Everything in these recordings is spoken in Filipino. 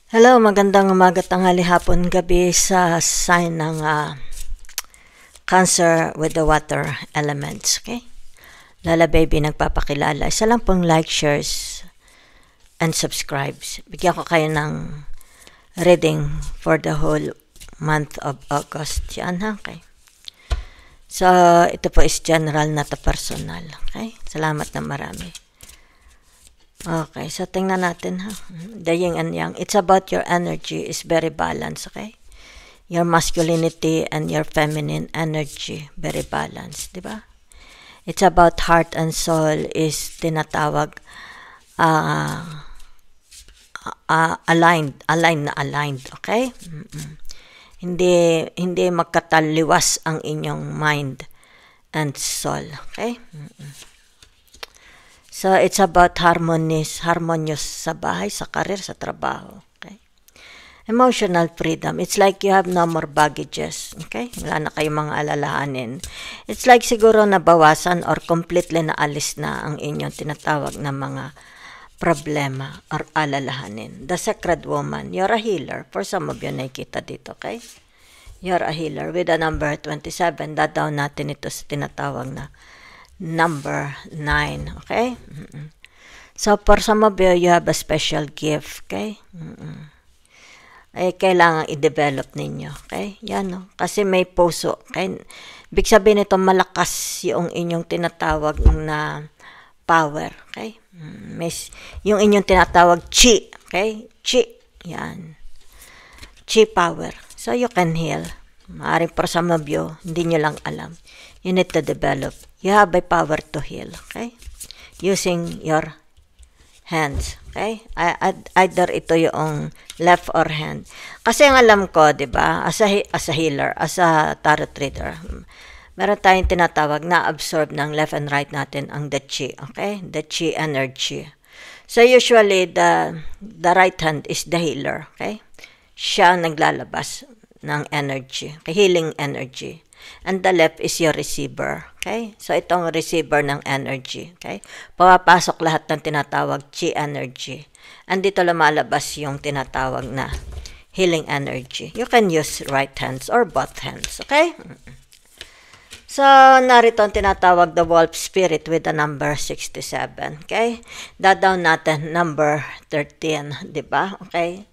Hello, magandang umaga, tanghali, hapon, gabi sa sign ng Cancer with the water elements, okay? Lala Baby nagpapakilala. Isa lang pong like, shares, and subscribes. Bigyan ko kayo ng reading for the whole month of August. Yan ha, okay? So, ito po is general, not a personal, okay? Salamat na marami. Okay, so tingnan natin ha. The yin and yang. It's about your energy is very balanced, okay? Your masculinity and your feminine energy, very balanced, di ba? It's about heart and soul is tinatawag aligned, okay? Hindi magkataliwas ang inyong mind and soul, okay? So, it's about harmonious sa bahay, sa karir, sa trabaho. Okay? Emotional freedom. It's like you have no more baggages. Okay? Wala na kayong mga alalahanin. It's like siguro nabawasan or completely naalis na ang inyong tinatawag na mga problema or alalahanin. The Sacred Woman. You're a healer. For some of you, nakikita dito. Okay? You're a healer. With the number 27, dadaw natin ito sa tinatawag na number 9, okay? So, for some of you, you have a special gift, okay? Kailangan i-develop ninyo, okay? Yan, no? Kasi may puso, okay? Ibig sabihin ito, malakas yung inyong tinatawag na power, okay? Yung inyong tinatawag chi, okay? Chi, yan. Chi power. So, you can heal. Maaring for some of you, hindi nyo lang alam. You need to develop. You have a power to heal, okay? Using your hands, okay? Either ito yung left or hand. Kasi ang alam ko, di ba, as a healer, as a tarot reader, meron tayong tinatawag na absorb ng left and right natin ang the chi, okay? The chi energy. So usually, the right hand is the healer, okay? Siya ang naglalabas ng energy, healing energy. And the left is your receiver, okay? So, itong receiver ng energy, okay? Pumapasok lahat ng tinatawag chi energy. And dito lumalabas yung tinatawag na healing energy. You can use right hands or both hands, okay? So, narito ang tinatawag the wolf spirit with the number 67, okay? Dadaw natin number 13, di ba? Okay?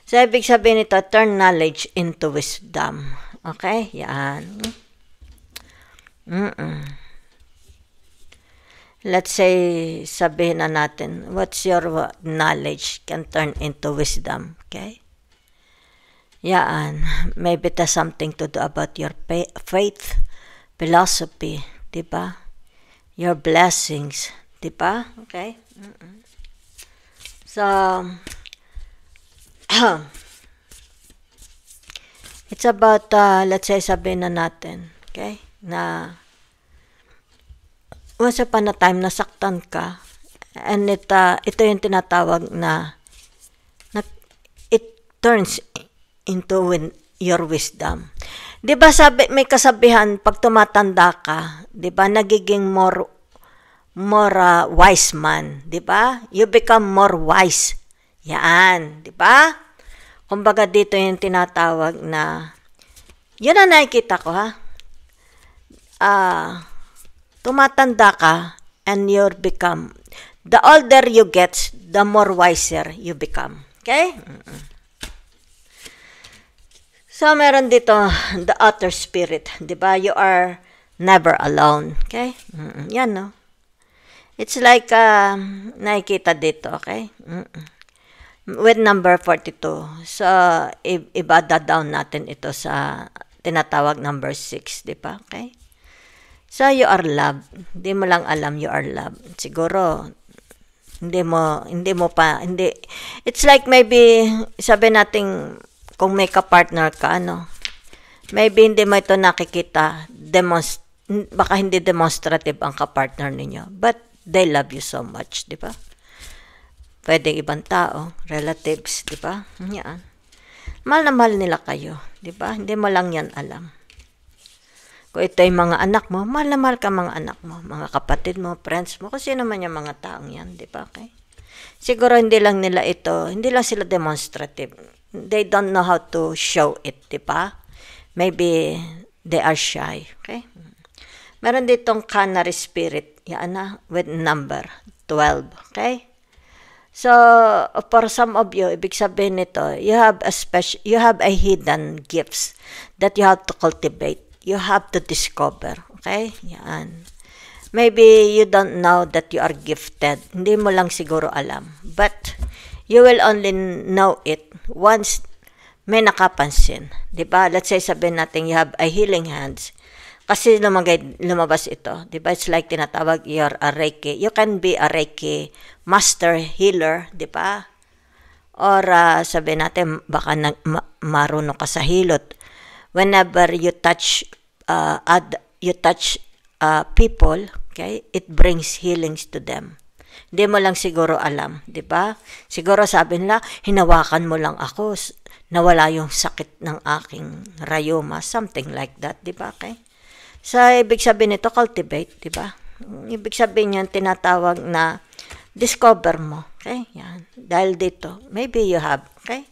So, ibig sabihin nito, turn knowledge into wisdom. Okay? Yan. Let's say, sabihin na natin, what's your knowledge can turn into wisdom. Okay? Yan. Maybe it has something to do about your faith, philosophy, diba? Your blessings, diba? Okay? So, it's about, let's say, sabihin na natin, okay, na once upon a time, nasaktan ka, and ito yung tinatawag na it turns into your wisdom. Di ba may kasabihan, pag tumatanda ka, di ba, nagiging more wise man, di ba? You become more wise. Yan, di ba? Kumbaga dito yung tinatawag na, yun ang nakikita ko ha. Tumatanda ka and you become, the older you get, the more wiser you become. Okay? So, meron dito, the outer spirit. Diba? You are never alone. Okay? Yan, no? It's like, nakikita dito, okay? With number 42. So, ibada down natin ito sa tinatawag number 6, di ba? Okay? So, you are loved. Hindi mo lang alam you are loved. Siguro, hindi mo pa, it's like maybe, sabi natin, kung may ka-partner ka, maybe hindi mo ito nakikita, baka hindi demonstrative ang ka-partner ninyo, but they love you so much, di ba? Pwedeng ibang tao, relatives, di ba? Yan. Mahal na mahal nila kayo, di ba? Hindi mo lang yan alam. Kung ito ay mga anak mo, mahal na mahal ka mga anak mo, mga kapatid mo, friends mo, kasi naman yung mga taong yan, di ba? Okay? Siguro hindi lang sila demonstrative. They don't know how to show it, di ba? Maybe they are shy, okay? Meron ditong canary spirit, yan na, with number 12, okay? So, for some of you, ibig sabihin nito, you have a hidden gifts that you have to cultivate. You have to discover, okay? Yan. Maybe you don't know that you are gifted. Hindi mo lang siguro alam. But, you will only know it once may nakapansin. Diba? Let's say, sabihin natin, you have a healing hands. Kasi lumabas ito. Diba? It's like tinatawag, you're a Reiki. You can be a Reiki master healer. Diba? Or sabihin natin, baka marunong ka sa hilot. Whenever you touch people, okay, it brings healings to them. Hindi mo lang siguro alam, di ba? Siguro sabi nila, hinawakan mo lang ako, nawala yung sakit ng aking rayuma, something like that, di ba? Okay? So, ibig sabihin nito, cultivate, di ba? Ibig sabihin yan, tinatawag na discover mo, okay? Yan. Dahil dito, maybe you have, okay?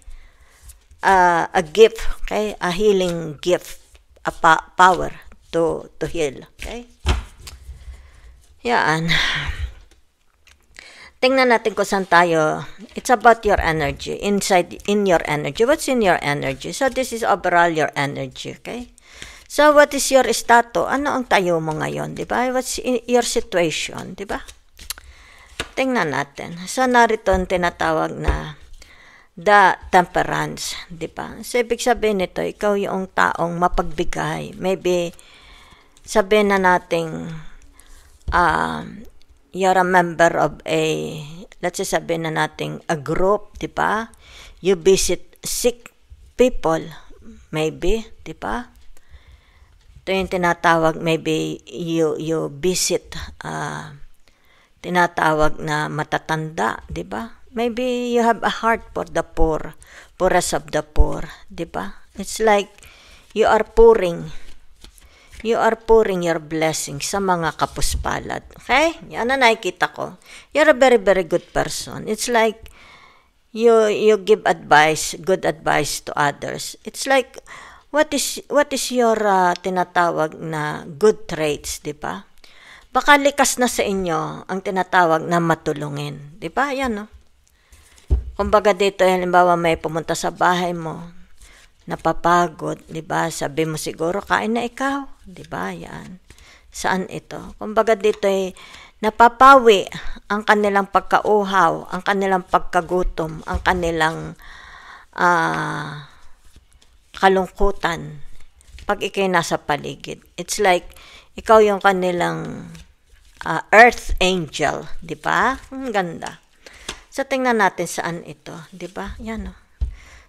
A gift, okay? A healing gift, a power to heal, okay? Yan. Tingnan natin kung saan tayo. It's about your energy. In your energy. What's in your energy? So, this is overall your energy, okay? So, what is your status? Ano ang tayo mo ngayon, di ba? What's your situation, di ba? Tingnan natin. So, narito ang tinatawag na the temperance, di ba? So, ibig sabihin nito, ikaw yung taong mapagbigay. Maybe, sabihin na natin, you're a member of let's say sabihin na natin, a group, di ba? You visit sick people, maybe, di ba? Ito yung tinatawag, maybe you visit, tinatawag na matatanda, di ba? Maybe you have a heart for the poor, poorest of the poor, di ba? It's like you are pouring your blessings sa mga kapuspalad. Okay? Yan na nakikita ko. You're a very, very good person. It's like you give advice, good advice to others. It's like, what is your tinatawag na good traits, di ba? Baka likas na sa inyo ang tinatawag na matulungin. Di ba? Yan, no? Kumbaga dito, halimbawa may pumunta sa bahay mo, napapagod, di ba? Sabi mo siguro, kain na ikaw. Di ba? Yan. Saan ito? Kumbaga dito napapawi ang kanilang pagkauhaw, ang kanilang pagkagutom, ang kanilang kalungkutan pag ikay nasa paligid. It's like, ikaw yung kanilang earth angel. Di ba? Ang ganda. So, tingnan natin saan ito. Di ba? Yan, o.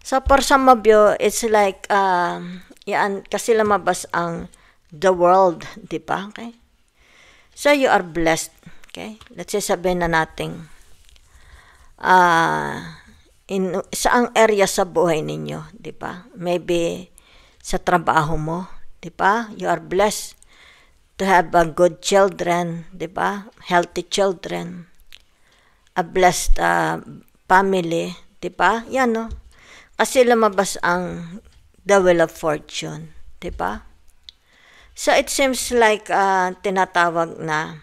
So, for some of you, it's like, yan, kasi lumabas ang the world, di ba? Okay? So, you are blessed. Okay? Let's say, sabihin na natin, saang area sa buhay ninyo, di ba? Maybe, sa trabaho mo, di ba? You are blessed to have a good children, di ba? Healthy children. A blessed family, di ba? Yan, no? Kasi lumabas ang the wheel of fortune, di ba? So, it seems like tinatawag na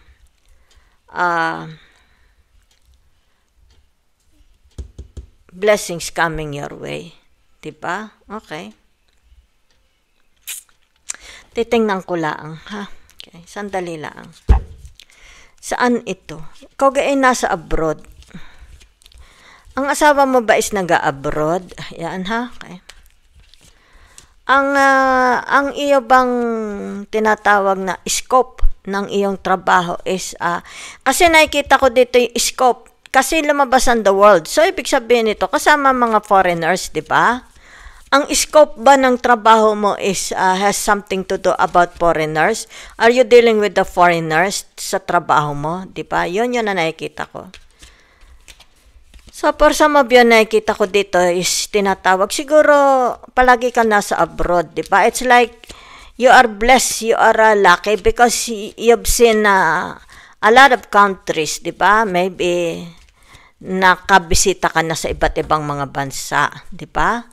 blessings coming your way. Di ba? Okay. Titingnan ko lang, ha? Okay, sandali lang. Saan ito? Ikaw ay nasa abroad. Ang asawa mo ba is nag-abroad? Yan, ha? Okay. Ang iyo bang tinatawag na scope ng iyong trabaho is, kasi nakikita ko dito yung scope, kasi lumabas ang the world. So, ibig sabihin nito, kasama mga foreigners, di ba? Ang scope ba ng trabaho mo is, has something to do about foreigners? Are you dealing with the foreigners sa trabaho mo? Di ba? Yun na nakikita ko. So, for some of you, nakikita ko dito is tinatawag. Siguro, palagi ka nasa abroad, di ba? It's like, you are blessed, you are lucky because you've seen a lot of countries, di ba? Maybe nakabisita ka na sa iba't ibang mga bansa, di ba?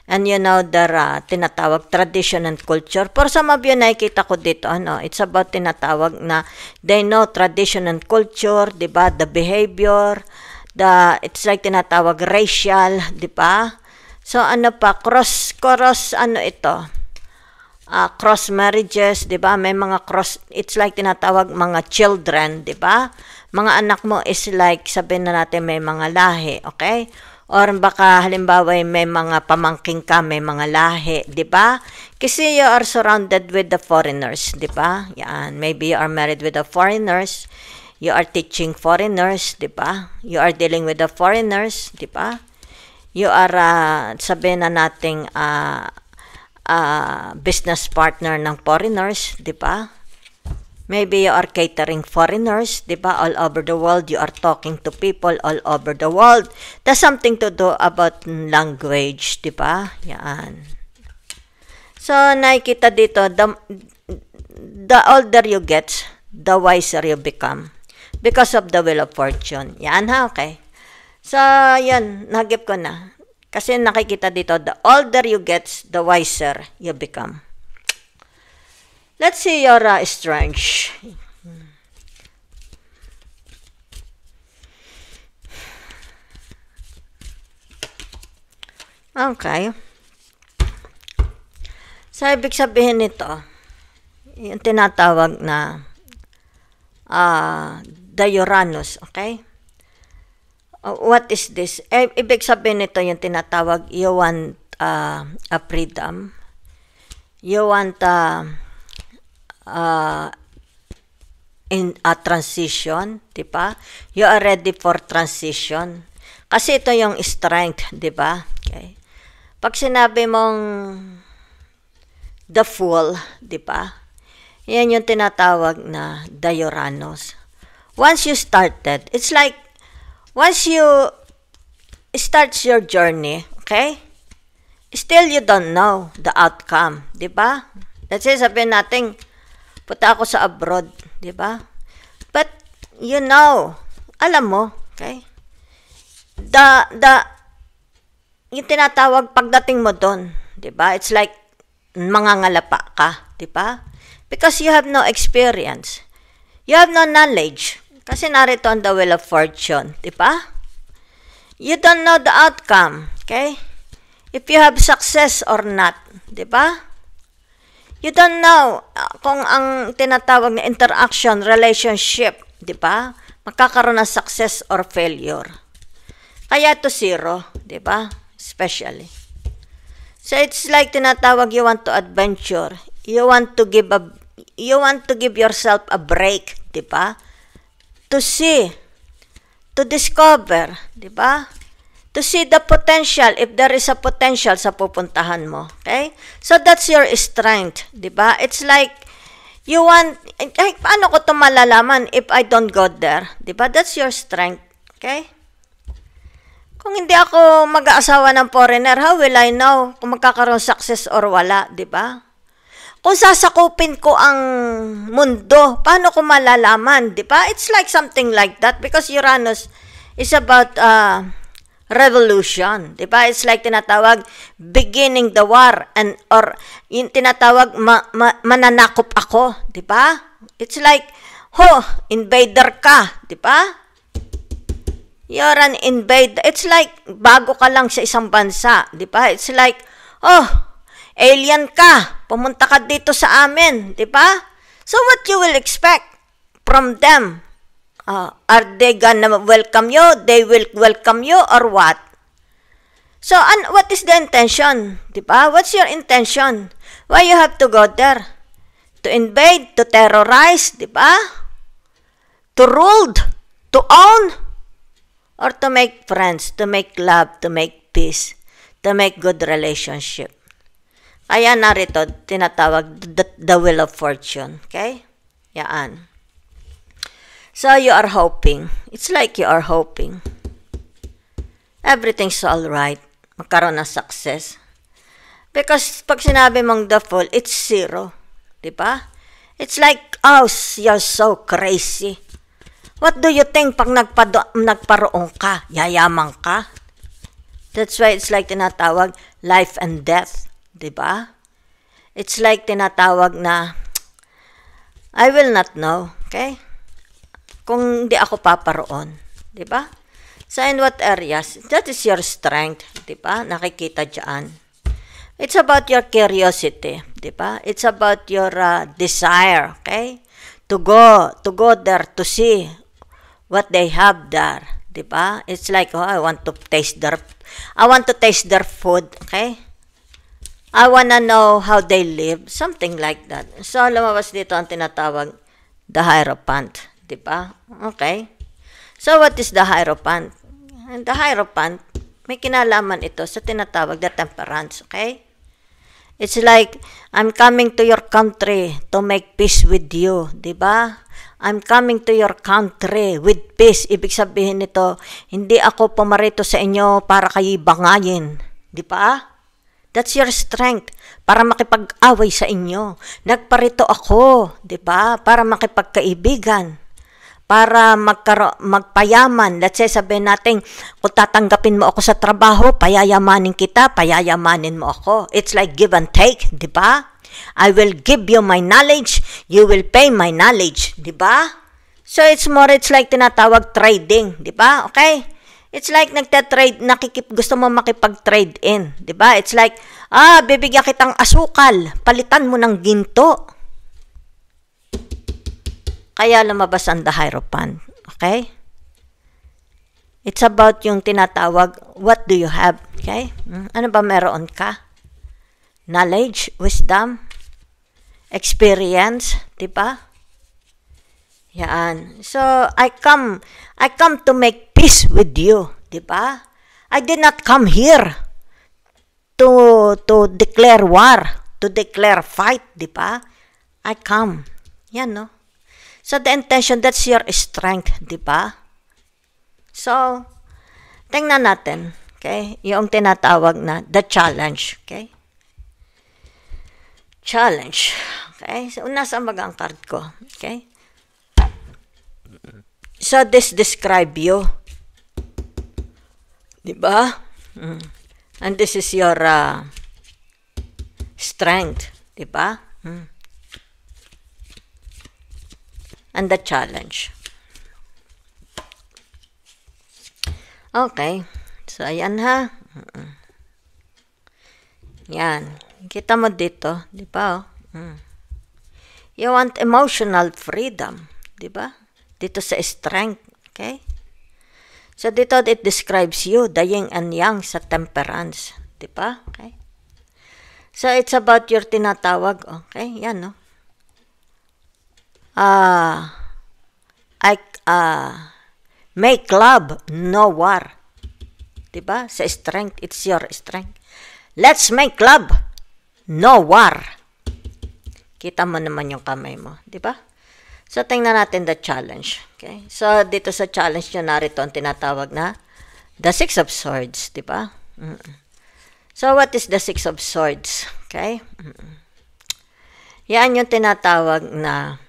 And you know, there tinatawag tradition and culture. For some of you, nakikita ko dito, it's about tinatawag na they know tradition and culture, di ba? The behavior, it's like tinatawag racial, di ba? So, cross marriages, di ba? May mga it's like tinatawag mga children, di ba? Mga anak mo is like, sabihin na natin may mga lahi, okay? Or baka halimbawa may mga pamangking ka, may mga lahi, di ba? Kasi you are surrounded with the foreigners, di ba? Yan, maybe you are married with the foreigners, you are teaching foreigners, di ba? You are dealing with the foreigners, di ba? You are, sabihin na nating business partner ng foreigners, di ba? Maybe you are catering foreigners, di ba? All over the world, you are talking to people all over the world. That's something to do about language, di ba? Yan. So, nakikita dito, the older you get, the wiser you become. Because of the wheel of fortune. Yan ha, okay. So, yan, nagip ko na. Kasi nakikita dito, the older you get, the wiser you become. Let's see your strength. Okay. So, ibig sabihin nito, yung tinatawag na the Uranus, okay? What is this? Ibig sabihin nito yung tinatawag, you want a freedom. You want in a transition, di ba? You are ready for transition. Kasi ito yung strength, di ba? Okay. Pag sinabi mong the Fool, di ba? Yan yung tinatawag na the Uranus. Once you started, it's like, once you start your journey, okay? Still you don't know the outcome, di ba? Let's say, sabihin natin, punta ako sa abroad, di ba? But, you know, alam mo, okay? Yung tinatawag pagdating mo doon, di ba? It's like, mangangalapa ka, di ba? Because you have no experience. You have no knowledge. Kasi narito on the wheel of fortune, di ba? You don't know the outcome, okay? If you have success or not, di ba? You don't know kung ang tinatawag na interaction, relationship, di ba? Magkakaroon ng success or failure. Kaya to zero, di ba? Especially. So it's like tinatawag you want to adventure. You want to give yourself a break, di ba? To see, to discover, di ba? To see the potential, if there is a potential sa pupuntahan mo. Okay? So, that's your strength. Diba? It's like, you want, paano ko ito malalaman if I don't go there? Diba? That's your strength. Okay? Kung hindi ako mag-aasawa ng foreigner, how will I know kung magkakaroon success or wala? Diba? Kung sasakupin ko ang mundo, paano ko malalaman? Diba? It's like something like that because Uranus is about, revolution, di ba? It's like tinatawag beginning the war or yung tinatawag mananakop ako, di ba? It's like invader ka, di ba? You're an invader. It's like bago ka lang sa isang bansa, di ba? It's like alien ka, pumunta ka dito sa amin, di ba? So what you will expect from them? Are they gonna welcome you? They will welcome you or what? So, what is the intention? Diba? What's your intention? Why you have to go there? To invade, to terrorize, diba? To rule, to own, or to make friends, to make love, to make peace, to make good relationship. Kaya narito, tinatawag the wheel of fortune. Okay? Yan. So, you are hoping. It's like you are hoping. Everything's all right. Magkaroon ng success. Because pag sinabi mong the Fool, it's zero. Diba? It's like, you're so crazy. What do you think pag nagparoon ka? Yayaman ka? That's why it's like tinatawag life and death. Diba? It's like tinatawag na, I will not know. Okay? Kung di ako paparoon. Diba? So in what areas? That is your strength. Diba? Nakikita dyan. It's about your curiosity. Diba? It's about your desire. Okay? To go there to see what they have there, diba? It's like, oh, I want to taste their food, okay? I wanna know how they live, something like that. So, lumabas dito ang tinatawag the Hierophant, diba? Okay. So, what is the Hierophant? And the Hierophant, may kinalaman ito sa tinatawag the Temperance, okay? It's like, I'm coming to your country to make peace with you, diba? I'm coming to your country with peace. Ibig sabihin nito, hindi ako pumarito sa inyo para kayo bangayin. Di ba? That's your strength. Para makipag-away sa inyo. Nagparito ako. Di ba? Para makipagkaibigan. Para magpayaman. Let's say, sabihin natin, kung tatanggapin mo ako sa trabaho, payayamanin kita, payayamanin mo ako. It's like give and take. Di ba? I will give you my knowledge, you will pay my knowledge, di ba? So it's like tinatawag trading, di ba? Okay? It's like nagtatrade, gusto mo makipag-trade in, di ba? It's like, bibigyan kitang asukal, palitan mo ng ginto. Kaya lumabas ang the Hierophant, okay? It's about yung tinatawag, what do you have, okay? Ano ba meron ka? Knowledge, wisdom, experience, diba? Yan. So, I come to make peace with you, diba? I did not come here to declare war, to declare fight, diba? I come. Yan, no? So, the intention, that's your strength, diba? So, tingnan natin, okay? Yung tinatawag na the challenge, okay? Challenge. Okay? So, nasa ang card ko. Okay? So, this describe you. Diba? And this is your strength. Diba? And the challenge. Okay. So, ayan ha. Yan. Kita mo dito, di ba? You want emotional freedom, di ba? Dito sa strength, okay? So dito it describes you, the yin and yang sa temperance, di ba? Okay? So it's about your tinatawag, okay? Yan, no? Make love, no war. Di ba? Sa strength, it's your strength. Let's make love. No war. Kita mo naman yung kamay mo, di ba? So, tingnan natin the challenge. Okay? So, dito sa challenge nyo, narito ang tinatawag na the Six of Swords, di ba? So, what is the Six of Swords? Okay? Yan yung tinatawag na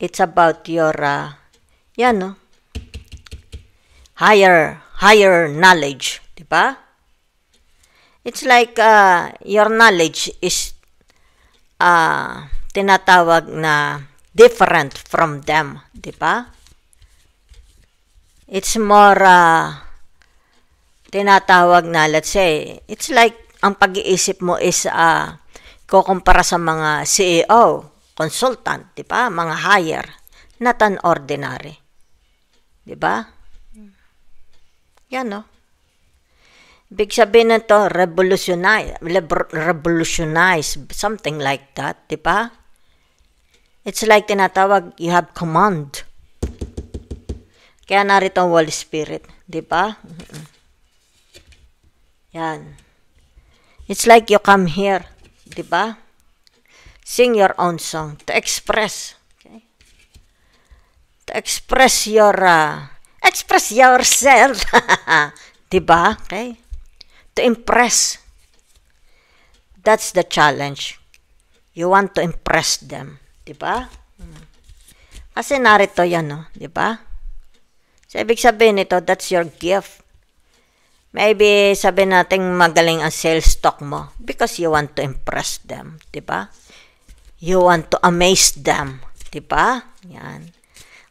it's about your, yan, no? Higher knowledge, di ba? It's like your knowledge is tinatawag na different from them, di ba? It's more tinatawag na, let's say, it's like ang pag-iisip mo is kukumpara sa mga CEO, consultant, di ba? Mga higher, not an ordinary. Di ba? Yan, no? Big sabihin na to, revolutionize, something like that, di ba? It's like tinatawag, you have command. Kaya narito ang Holy Spirit, di ba? Yan. It's like you come here, di ba? Sing your own song to express, okay? To express express yourself, di ba? Okay? To impress. That's the challenge. You want to impress them. Diba? Kasi narito yan, no? Diba? So, ibig sabihin nito, that's your gift. Maybe sabihin natin magaling ang sales talk mo because you want to impress them, di ba? You want to amaze them, di ba? Yan.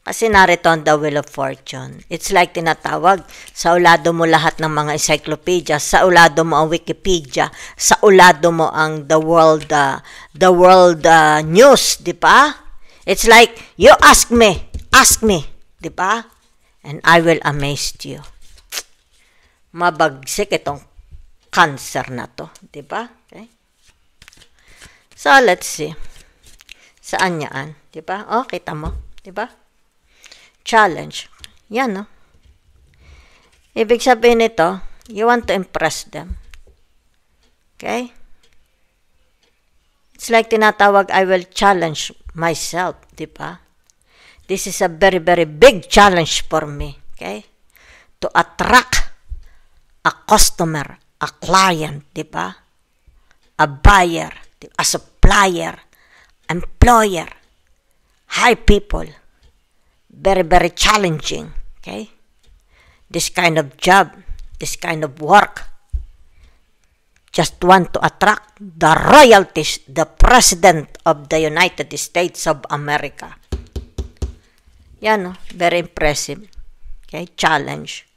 Kasi narito ang the Wheel of Fortune. It's like tinatawag, sa ulado mo lahat ng mga encyclopedia, sa ulado mo ang Wikipedia, sa ulado mo ang the world news, di ba? It's like, you ask me, di ba? And I will amaze you. Mabagsik itong cancer na to, di ba? Okay. So, let's see. Saan yan? Di ba? Oh, kita mo, di ba? Challenge. Yan, no? Ibig sabihin nito, you want to impress them. Okay? It's like tinatawag, I will challenge myself, di ba? This is a very, very big challenge for me. Okay? To attract a customer, a client, di ba? A buyer, a supplier, employer, high people. Very, very challenging. Okay? This kind of job, this kind of work. Just want to attract the royalties, the President of the United States of America. Yan, no? Very impressive. Okay? Challenge.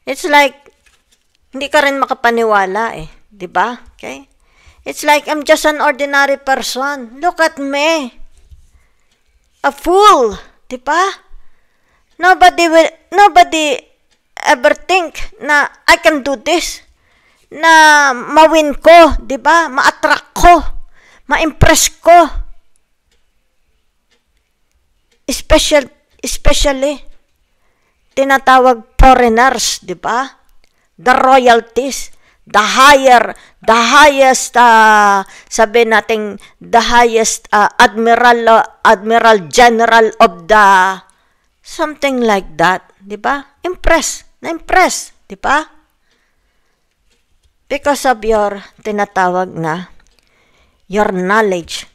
It's like, hindi ka rin makapaniwala eh. Diba? Okay? It's like, I'm just an ordinary person. Look at me. A fool. Diba? Nobody ever think na I can do this. Na mawin ko. Diba? Ma-attract ko. Ma-impress ko. Especially, tinatawag foreigners, di ba? The royalties, the highest, sabihin natin, the highest admiral general of the, something like that, di ba? Na-impress, di ba? Because of your, tinatawag na, your knowledge,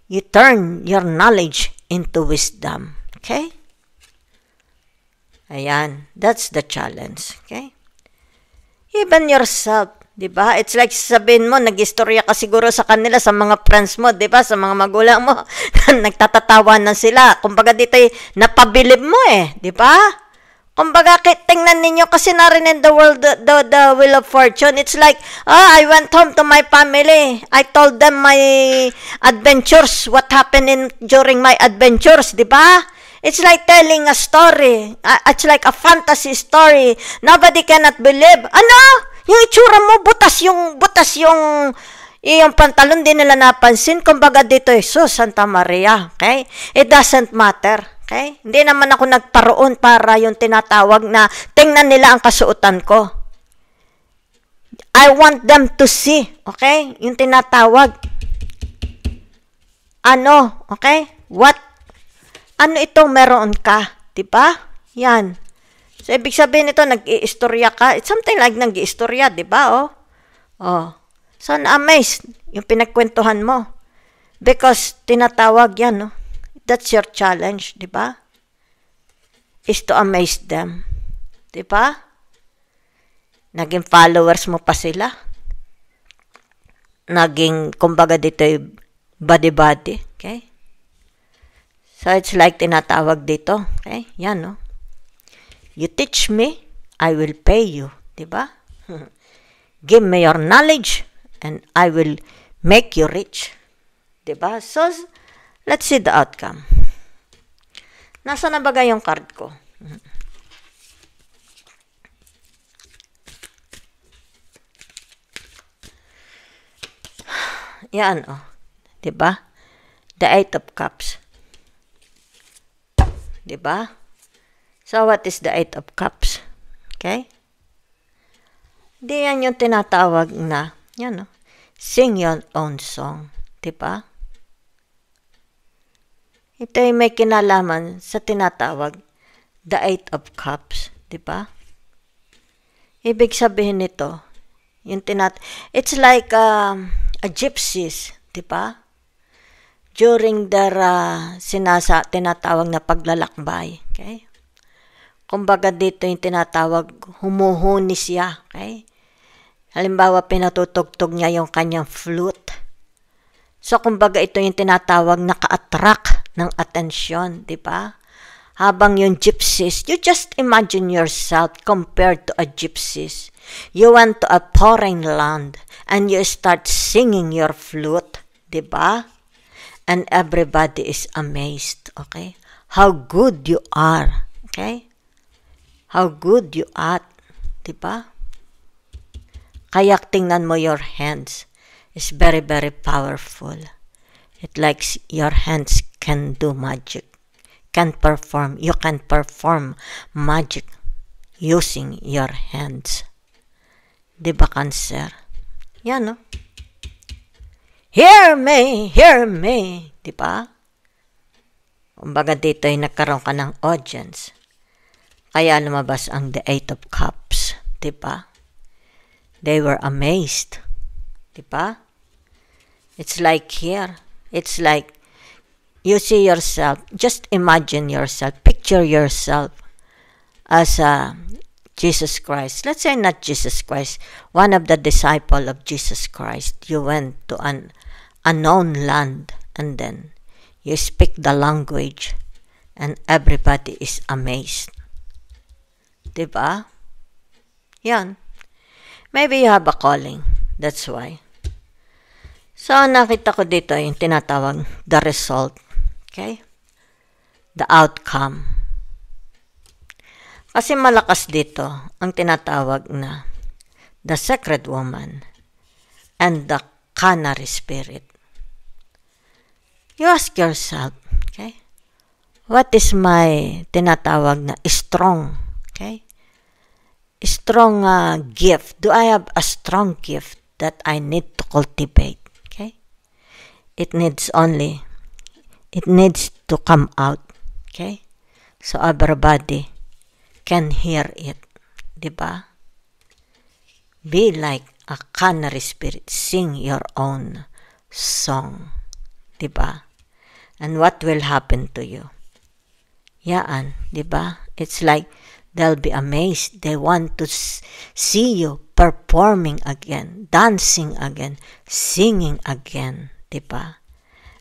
you turn your knowledge into wisdom, okay? Ayan, that's the challenge, okay? Even yourself, di ba? It's like sabihin mo, nag-istorya ka siguro sa kanila, sa mga friends mo, di ba? Sa mga magulang mo, nagtatatawanan sila. Kumbaga dito, napabilib mo eh, di ba? Kumbaga, tingnan ninyo kasi narinig the Wheel of Fortune. It's like, I went home to my family. I told them my adventures, what happened during my adventures, di ba? It's like telling a story. It's like a fantasy story. Nobody cannot believe. Ano? Yung itsura mo, butas yung pantalon, di nila napansin. Kumbaga dito, Jesus, Santa Maria. Okay? It doesn't matter. Okay? Hindi naman ako nagparoon para yung tinatawag na tingnan nila ang kasuotan ko. I want them to see. Okay? Yung tinatawag. Ano? Okay? Ano itong meron ka? Diba? Yan. So, ibig sabihin nito, nag-iistorya ka. It's something like nag-iistorya, diba? So, na-amazed yung pinagkwentuhan mo. Because, tinatawag yan, no? That's your challenge, diba? Is to amaze them. Diba? Naging followers mo pa sila. Naging, kumbaga dito, body-body. Okay? So, it's like tinatawag dito. Okay? Yan, no? You teach me, I will pay you. Diba? Give me your knowledge, and I will make you rich. Diba? So, let's see the outcome. Nasa na bagay yung card ko? Yan, oh. Diba? The Eight of Cups. Diba? So, what is the Eight of Cups? Okay? Di yan yung tinatawag na, yan, no? Sing your own song. Diba? Ito ay may kinalaman sa tinatawag the Eight of Cups. Diba? Ibig sabihin nito, yung it's like a gypsies. Diba? During their tinatawag na paglalakbay. Okay? kumbaga dito yung tinatawag, humuhuni siya. Okay? Halimbawa, pinatutugtog niya yung kanyang flute. So, kumbaga ito yung tinatawag naka-attract ng atensyon, di ba? Habang yung gypsies, you just imagine yourself compared to a gypsies. You went to a foreign land and you start singing your flute, di ba? And everybody is amazed, okay? How good you are, okay? How good you are, di ba? Kaya tingnan mo your hands. It's very, very powerful. It likes your hands can do magic. You can perform magic using your hands. Di ba, Cancer? Yan, no? Hear me. Di ba? Kumbaga dito ay nagkaroon ka ng audience. Kaya lumabas ang the Eight of Cups. Di ba? They were amazed. Di ba? It's like here. It's like you see yourself. Just imagine yourself. Picture yourself as Jesus Christ. Let's say not Jesus Christ. One of the disciples of Jesus Christ. You went to an unknown land and then you speak the language and everybody is amazed. Diba? Yan. Maybe you have a calling. That's why. So, nakita ko dito yung tinatawag the result. Okay? The outcome. Kasi malakas dito ang tinatawag na the sacred woman and the canary spirit. You ask yourself, okay? What is my tinatawag na strong, okay? Strong gift. Do I have a strong gift that I need to cultivate? Okay? It needs to come out. Okay? So everybody can hear it. Diba? Be like a canary spirit. Sing your own song. Diba? And what will happen to you? Yaan. Diba? It's like they'll be amazed. They want to see you performing again, dancing again, singing again, diba?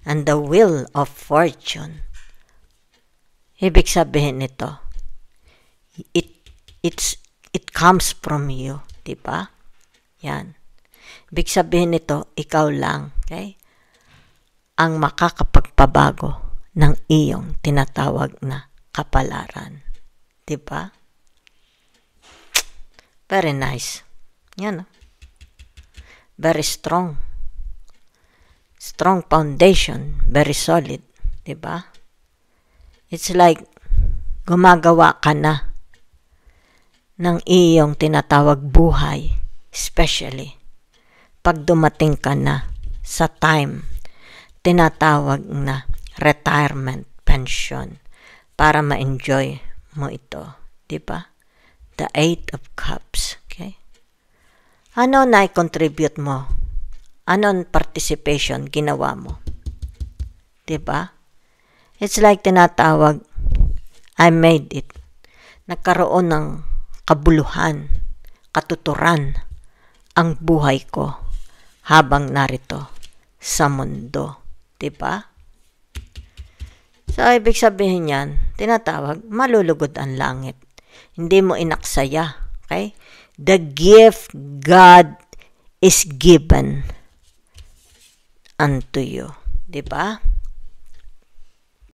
And the wheel of fortune. Ibig sabihin nito, it comes from you, diba? Yan. Ibig sabihin nito, ikaw lang, okay? Ang makakapagpabago ng iyong tinatawag na kapalaran. Diba? Very nice. Yan. Very strong. Strong foundation. Very solid. Diba? It's like gumagawa ka na ng iyong tinatawag buhay. Especially pag dumating ka na sa time tinatawag na retirement pension para ma-enjoy mo ito. Diba? The Eight of Cups. Okay? Ano na i-contribute mo? Anong participation ginawa mo? Diba? It's like tinatawag, I made it. Nagkaroon ng kabuluhan, katuturan ang buhay ko habang narito sa mundo. Diba? So, ibig sabihin yan, tinatawag, malulugod ang langit. Hindi mo inaksaya. Okay? The gift God is given unto you. Diba?